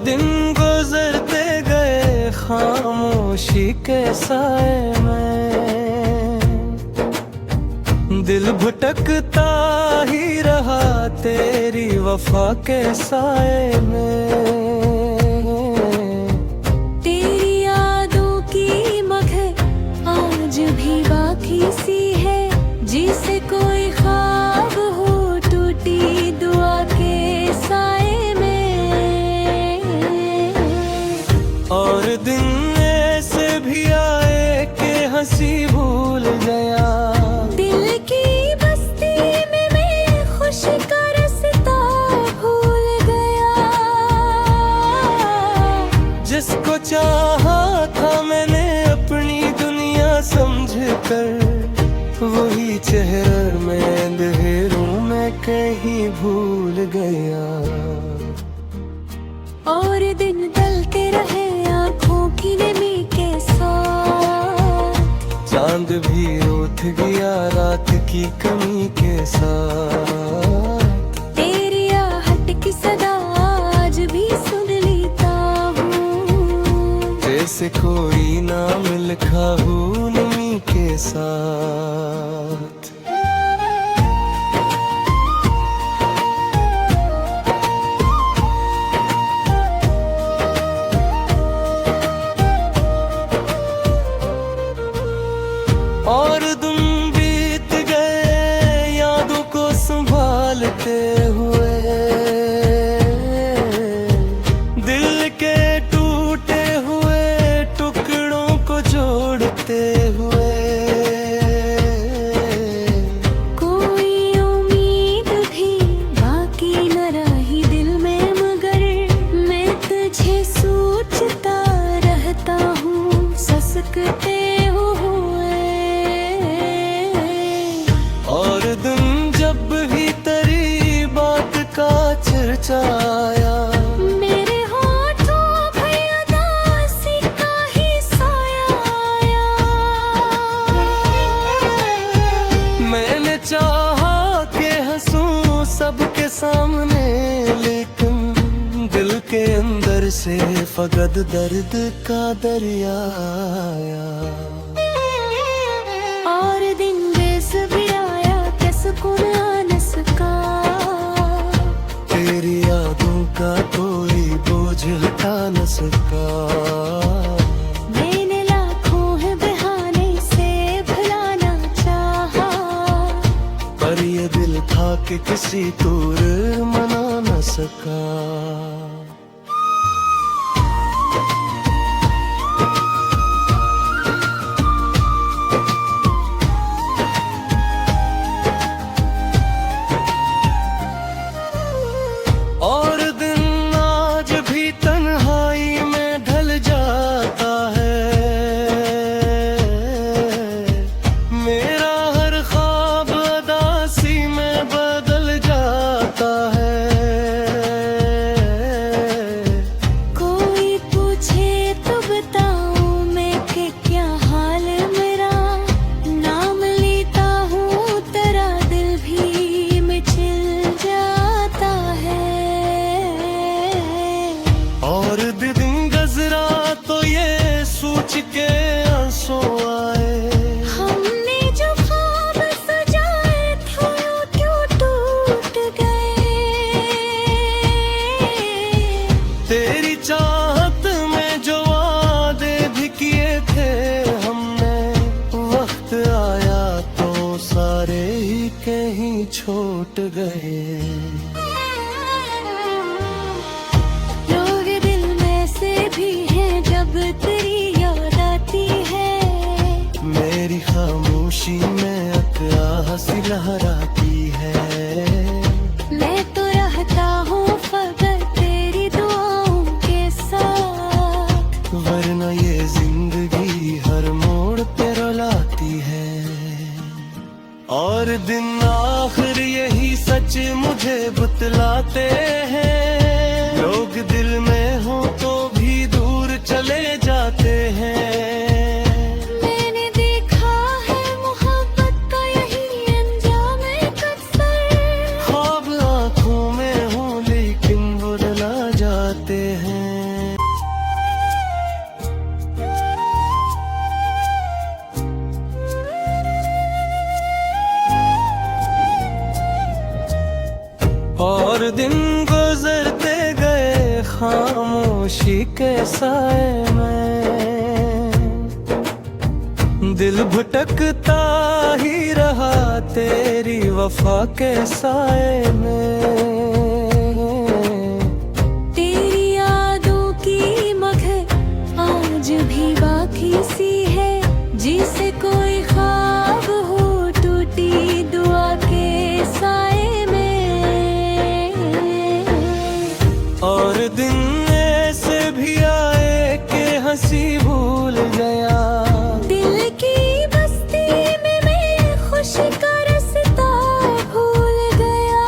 दिन गुजरते गए खामोशी के साए में, दिल भटकता ही रहा तेरी वफा के साए में। तेरी यादों की मगर आज भी बाकी सी है, जिसे कोई ख्वाब हो टूटी दुआ के साए में। और दिन ऐसे भी आए कि हंसी भूल गया, दिल की बस्ती में मैं खुशी का रास्ता भूल गया। जिसको चाहा था मैंने अपनी दुनिया समझ कर, वही चेहरा मैं अंधेरों में कहीं भूल गया। और दिन ढलते रहे आँखों की नमी के साथ, चांद भी उठ गया रात की कमी के साथ। तेरी आहट की सदा आज भी सुन लेता हूँ, जैसे कोई नाम लिखा हो नमी के साथ। और तुम बीत गए यादों को संभालते हुए, दिल के टूटे हुए टुकड़ों को जोड़ते हुए। कोई उम्मीद भी बाकी न रही दिल में, मगर मैं तुझे सोचता रहता हूँ ससकते और दिन जब भी तेरी बात का चर्चा आया, मेरे होठों पे उदासी का ही साया आया। मैंने चाहा कि हंसूं सबके सामने, लेकिन दिल के अंदर से फकत दर्द का दरिया आया। और दिन जैस भी आया कि सुकून आ न सका, तेरी यादों का कोई बोझ हटा न सका। मैंने लाखों है बहाने से भुलाना चाहा, पर ये दिल था कि किसी तौर मना न सका। और दिन आज भी तन्हाई में ढल जाता है, मेरा हर ख्वाब उदासी में बदल जाता है। कोई पूछे तो बताऊं मैं कि क्या हाल मेरा, नाम लेता हूँ तेरा दिल भी मचल जाता है। और दिन गजरा तो ये सोच के आंसू आए, हमने जो ख्वाब सजाए थे वो क्यों टूट गए। तेरी चाहत में जो वादे भी किए थे हमने, वक्त आया तो सारे ही कहीं छूट गए। लोग दिल में से भी हैं जब तेरी याद आती है, मेरी खामोशी में हंसी लहराती है। मैं तो रहता हूँ फकत तेरी दुआओं के साथ, वरना ये जिंदगी हर मोड़ पे रुलाती है। और दिन आखिर यही सच मुझे बतलाते हैं, लोग दिल में हो तो भी दूर चले जाते हैं। मैंने देखा है मोहब्बत का यही अंजाम अक्सर, ख्वाब आंखों में हो लेकिन बुला जाते हैं। और दिन गुजरते गए खामोशी के साए में, दिल भटकता ही रहा तेरी वफा के साए में। तेरी यादों की मगर आज भी बाकी सी है, जिसे कोई ख्वाब हो टूटी दुआ के साए में। और दिन ऐसे भी आए कि हंसी भूल गया, दिल की बस्ती में मैं खुशी का रास्ता भूल गया।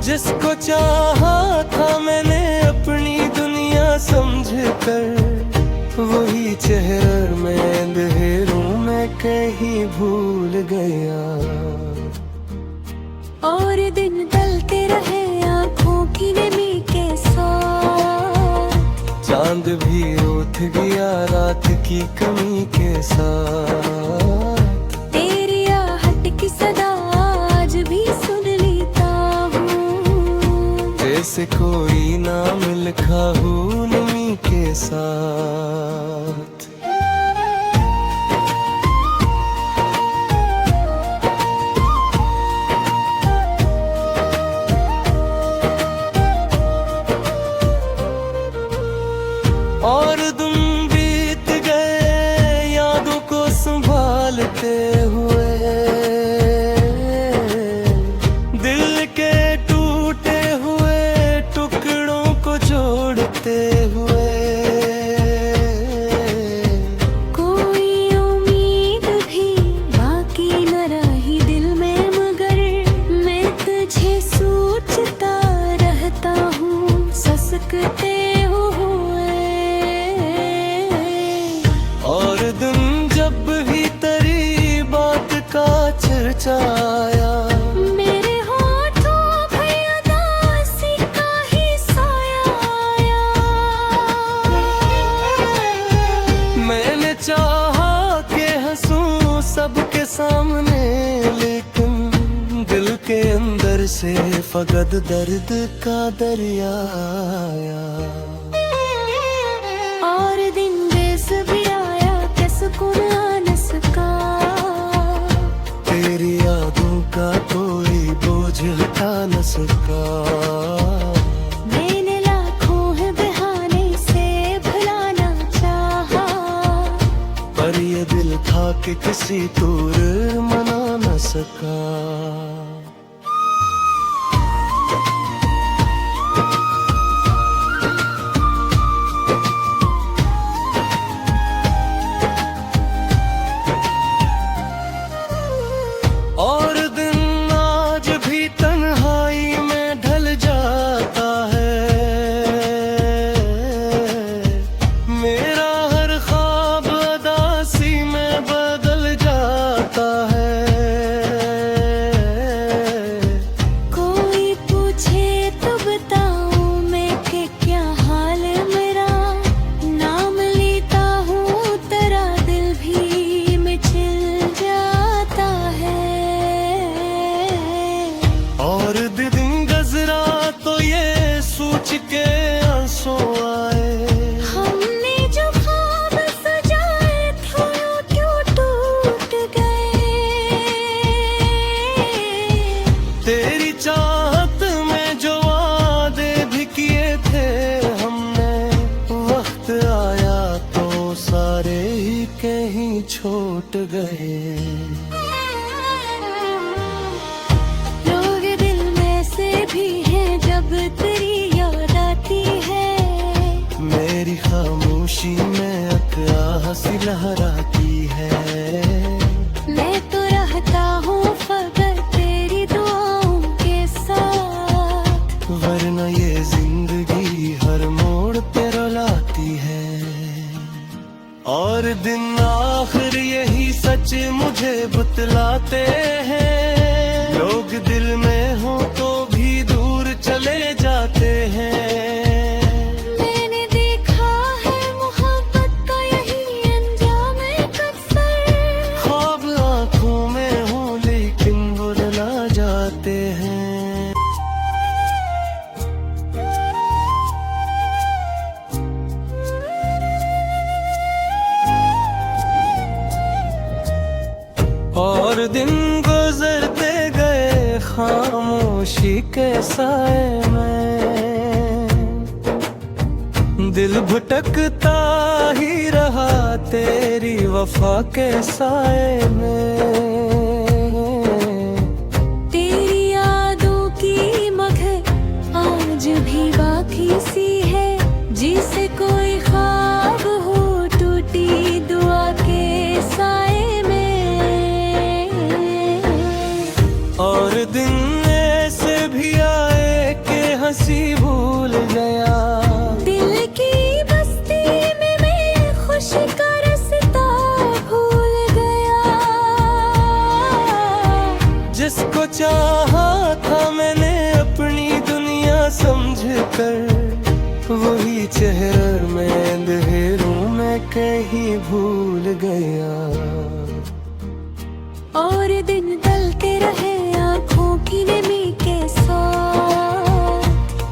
जिसको चाहा था मैंने अपनी दुनिया समझ कर, वही चेहरा मैं अंधेरों में कहीं भूल गया। और दिन ढलते रहे आँखों की नमी के साथ, चांद भी उठ गया रात की कमी के साथ। तेरी आहट की सदा आज भी सुन लेता हूँ, जैसे कोई नाम लिखा हो नमी के साथ। और दिन बीत गए यादों को संभालते हुए, दिल के टूटे हुए टुकड़ों को जोड़ते हुए। कोई उम्मीद भी बाकी न रही दिल में, मगर मैं तुझे सोचता रहता हूँ ससकते हुए। और दिन जब भी तेरी बात का चर्चा आया, मेरे होठों पे उदासी का ही साया आया। मैंने चाहा कि हंसूं सबके सामने, लेकिन दिल के अंदर से फकत दर्द का दरिया आया। और दिन बेस भी आया कि सुकून आ न सका, तेरी यादों का कोई बोझ हटा न सका। मैंने लाखों है बहाने से भुलाना चाहा, पर ये दिल था कि किसी तौर मना न सका। और दिन आज भी तन्हाई में ढल जाता है, मेरा हर ख्वाब उदासी में बदल जाता है। कोई पूछे तो बताऊं मैं कि क्या हाल मेरा, नाम लेता हूँ तेरा दिल भी मिचल जाता है। और दिन गजरा तो ये सोच के आंसू आए, हमने जो ख्वाब सजाए थे वो क्यों टूट गए। तेरी चाहत में जो वादे भी किए थे हमने, वक्त आया तो सारे ही कहीं छूट गए। लोग दिल में से भी हैं जब तेरी याद आती है, मेरी खामोशी में अकरा हंसी लहराती है। मैं तो रहता हूँ फकत तेरी दुआओं के साथ, वरना ये जिंदगी हर मोड़ पे रुलाती है। और दिन आखिर यही सच मुझे बतलाते हैं, लोग दिल में हो तो भी दूर चले जाते हैं। मैंने देखा है मोहब्बत का यही अंजाम अक्सर, ख्वाब आंखों में हो लेकिन बुला जाते हैं। और दिन गुजरते गए खामोशी के साए में, दिल भटकता ही रहा तेरी वफा के साए में। तेरी यादों की मगर आज भी बाकी सी है, जिसे कोई ख्वाब हो टूटी दुआ के साए में। और दिन ऐसे भी आए कि हंसी भूल गया, दिल की बस्ती में मैं खुशी का रास्ता भूल गया। जिसको चाहा था मैंने अपनी दुनिया समझ कर, वही चेहरा मैं अंधेरों में कहीं भूल गया। और दिन ढलते रहे आँखों की नमी के साथ,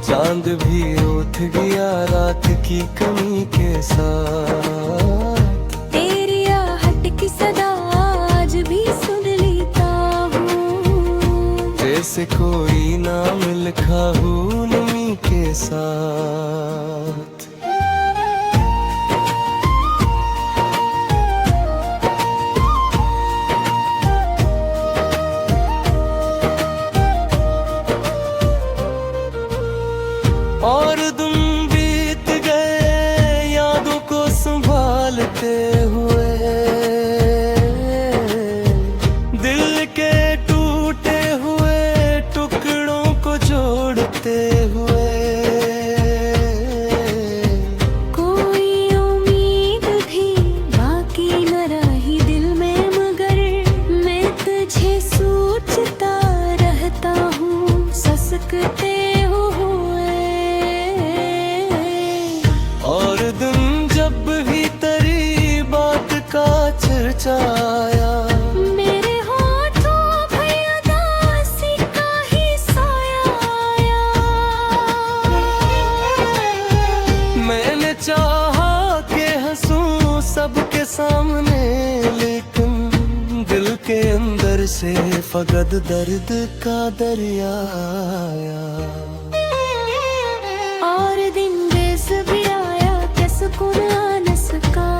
चांद भी उठ गया रात की कमी के साथ। तेरी आहट की सदा आज भी सुन लेता हूँ, जैसे कोई नाम लिखा हो नमी के साथ। और दिन बीत गए यादों को संभालते हुए, दिल के टूटे हुए टुकड़ों को जोड़ते हुए। कोई उम्मीद भी बाकी न रही दिल में, मगर मैं तुझे सोचता रहता हूँ ससकते हुए। और दिन जब भी तेरी बात का चर्चा आया, मेरे होठों पे उदासी का ही साया आया। मैंने चाहा कि हंसूं सबके सामने, लेकिन दिल के अंदर से फकत दर्द का दरिया आया। और दिन बेस भी आया क्या सुकून आ न सका,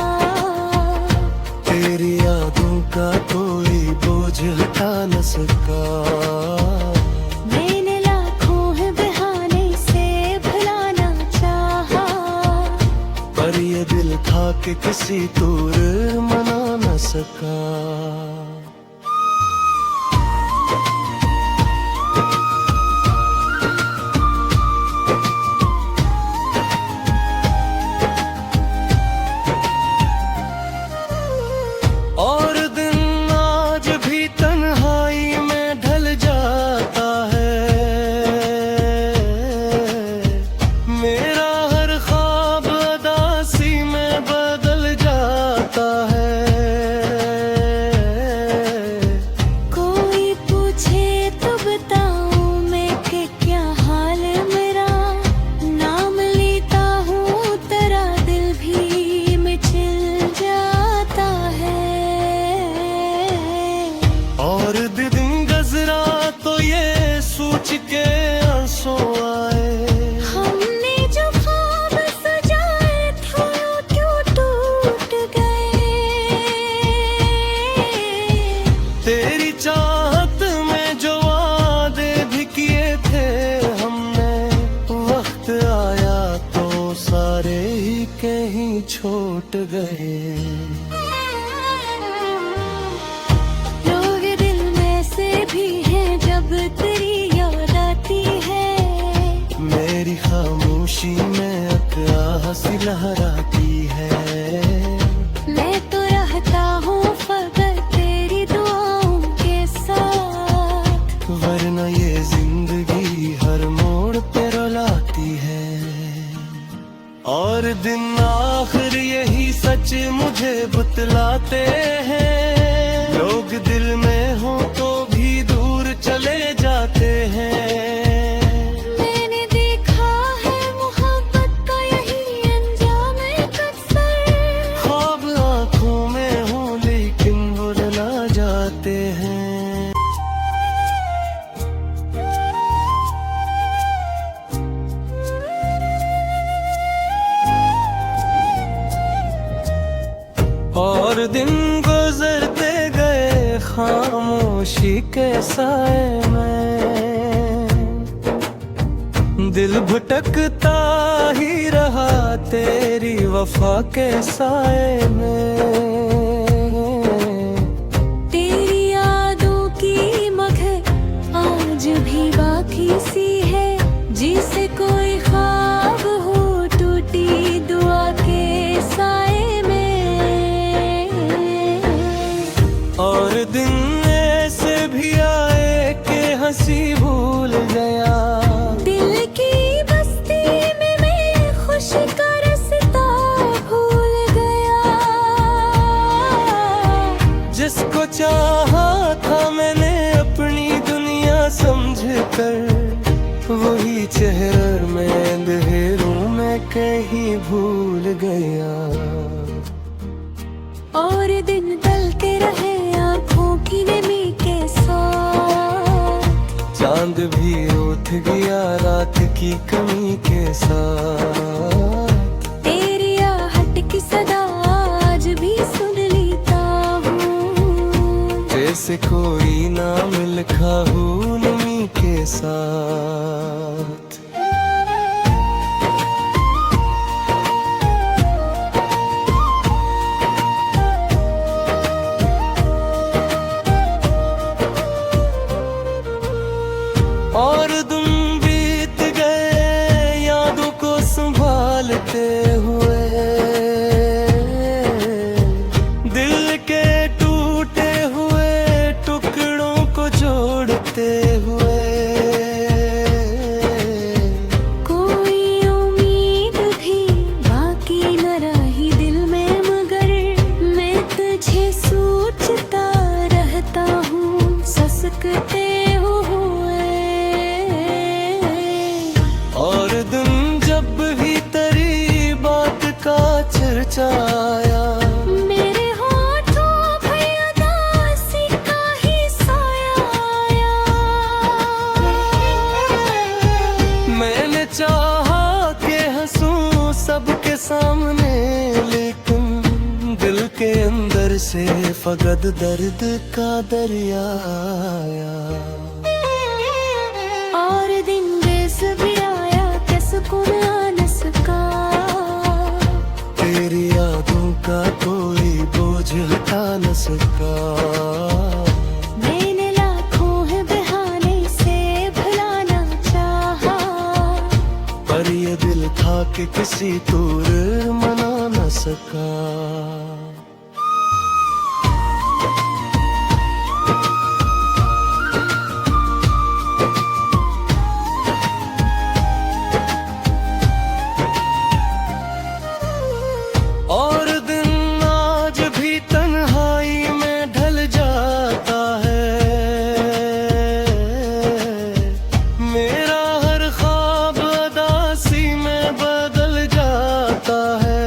तेरी यादों का कोई बोझ हटा न सका। मैंने लाखों है बहाने से भुलाना चाहा, पर ये दिल था कि किसी तौर मना न सका। और दिन आज भी तन्हाई में ढल जाता है, मेरा हर ख्वाब उदासी में बदल जाता है। कोई पूछे तो बताऊं मैं कि क्या हाल मेरा, नाम लेता हूँ तेरा दिल भी मिचल जाता है। और दिन गजरा तो ये सोच के आंसू आए, हमने जो ख्वाब सजाए थे वो क्यों टूट गए। तेरी चाहत में जो वादे भी किए थे हमने, वक्त आया तो सारे ही कहीं छूट गए। लोग दिल में से भी हैं जब तेरी याद आती है, मेरी खामोशी में अकरा हंसी लहराती है। मैं तो रहता हूँ फकत तेरी दुआओं के साथ, वरना ये जिंदगी हर मोड़ पे रुलाती है। और दिन आखिर यही सच मुझे बतलाते हैं, लोग दिल में हो तो भी दूर चले जाते हैं। मैंने देखा है मोहब्बत का यही अंजाम अक्सर, ख्वाब आंखों में हो लेकिन भुला जाते हैं। और दिन गुजरते गए खामोशी के साए में, दिल भटकता ही रहा तेरी वफा के साए में। तेरी यादों की मगर आज भी बाकी सी है, जिसे कोई ख्वाब हो टूटी दुआ के साए में। और दिन ऐसे भी आए कि हंसी भूल गया, दिल की बस्ती में मैं खुशी का रास्ता भूल गया। जिसको चाहा था मैंने अपनी दुनिया समझ कर, वही चेहरा मैं अंधेरों में कहीं भूल गया। और दिन ढलते रहे आँखों की नमी के साथ, चांद भी उठ गया रात की कमी के साथ। तेरी आहट की सदा आज भी सुन लेता हूँ, जैसे कोई नाम लिखा हो नमी के साथ। और दिन बीत गए यादों को संभालते हुए, दिल के टूटे हुए टुकड़ों को जोड़ते हुए। कोई उम्मीद भी बाकी न रही दिल में, मगर मैं तुझे सोचता रहता हूँ ससकते हुए। और दिन जब भी तेरी बात का चर्चा आया, मेरे होठों पे उदासी का ही साया आया। मैंने चाहा कि हंसूं सबके सामने, लेकिन दिल के अंदर से फकत दर्द का दरिया आया। और दिन बेस भी आया कि सुकून आ न सका, तेरी यादों का कोई बोझ हटा न सका। मैंने लाखों है बहाने से भुलाना चाहा, पर ये दिल था कि किसी तौर मना न सका। और दिन आज भी तन्हाई में ढल जाता है, मेरा हर ख्वाब उदासी में बदल जाता है।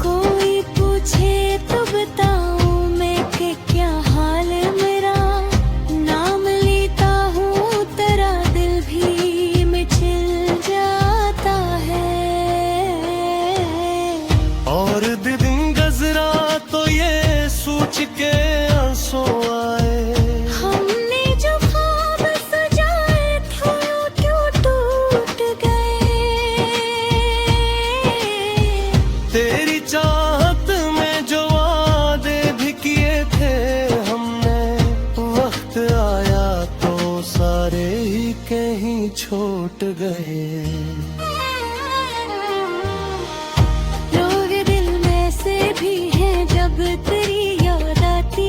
कोई पूछे तो बताऊं मैं कि क्या हाल मेरा, नाम लेता हूँ तेरा दिल भी मिचल जाता है। और दिन गजरा तो ये सोच के आंसू आए, हमने जो ख्वाब सजाए थे वो क्यों टूट गए। तेरी चाहत में जो वादे भी किए थे हमने, वक्त आया तो सारे ही कहीं छूट गए। लोग दिल में से भी हैं जब तेरी याद आती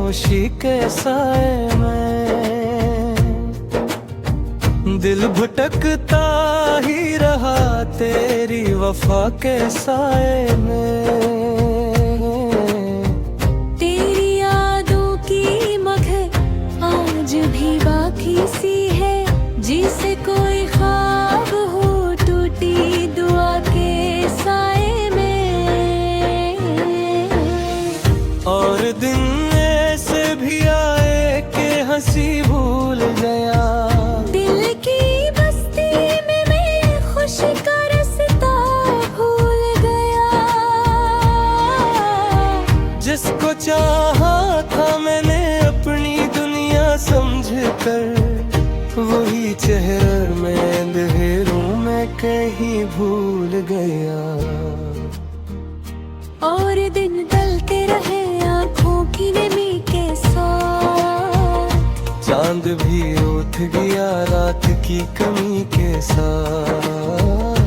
खामोशी के साए में दिल भटकता ही रहा तेरी वफा के साए में। तेरी यादों की मगर आज भी बाकी सी है, जिसे कोई ख्वाब हो टूटी दुआ के साए में। और दिन ऐसे भी आए कि हंसी भूल गया, दिल की बस्ती में मैं खुशी का रास्ता भूल गया। जिसको चाहा था मैंने अपनी दुनिया समझ कर, वही चेहरा मैं अंधेरों में कहीं भूल गया। और दिन ढलते रहे आँखों की नमी के साथ, चांद भी उठ गया रात की कमी के साथ।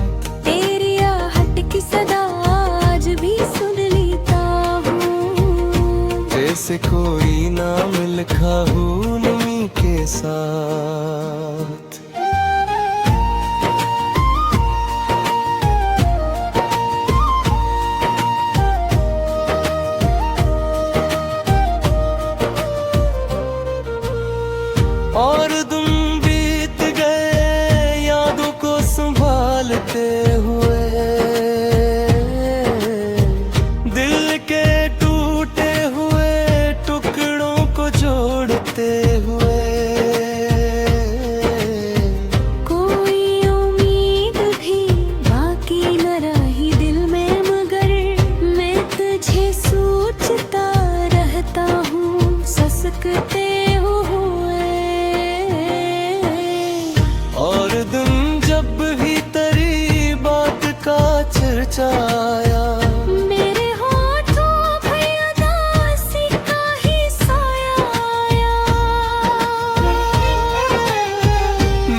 तेरी आहट की सदा आज भी सुन लेता हूँ, जैसे कोई नाम लिखा हो नमी के साथ। और दिन बीत गए यादों को संभालते हुए, दिल के टूटे हुए टुकड़ों को जोड़ते हुए। कोई उम्मीद भी बाकी न रही दिल में, मगर मैं तुझे सोचता रहता हूँ ससकते हुए। और दिन जब भी तेरी बात का चर्चा आया, मेरे होठों पे उदासी का ही साया आया।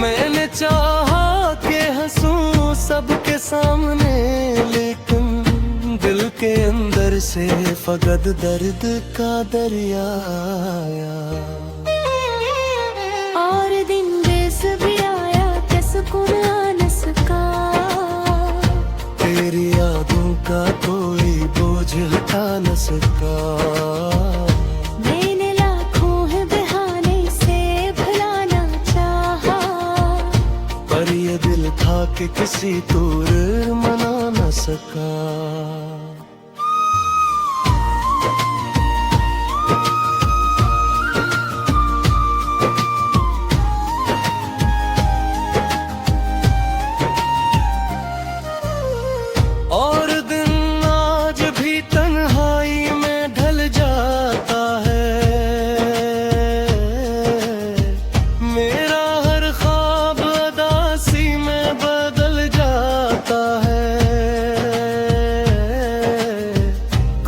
मैंने चाहा कि हंसूं सबके सामने, लेकिन दिल के अंदर से फकत दर्द का दरिया आया। और दिन बेस भी आया कि सुकून आ न सका, तेरी यादों का कोई बोझ हटा न सका। मैंने लाखों है बहाने से भुलाना चाहा, पर ये दिल था कि किसी तौर मना न सका। और दिन आज भी तन्हाई में ढल जाता है, मेरा हर ख्वाब उदासी में बदल जाता है।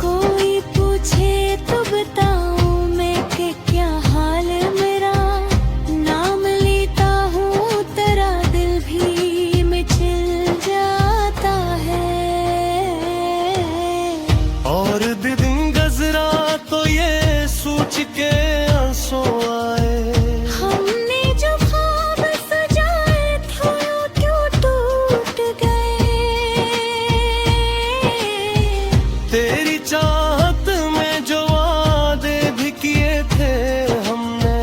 कोई पूछे तो बताऊं मैं कि क्या हाल मेरा, नाम लेता हूँ तेरा दिल भी मचल जाता है। और दिन गजरा तो ये सोच के आंसू आए, हमने जो ख्वाब सजाए थे वो क्यों टूट गए। तेरी चाहत में जो वादे भी किए थे हमने,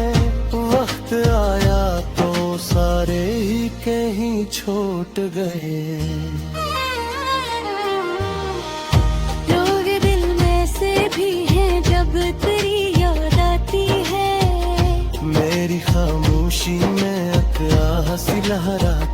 वक्त आया तो सारे ही कहीं छूट गए। लोग दिल में से भी हैं जब तेरी याद आती है, मेरी खामोशी में अक्रा हंसी लहराती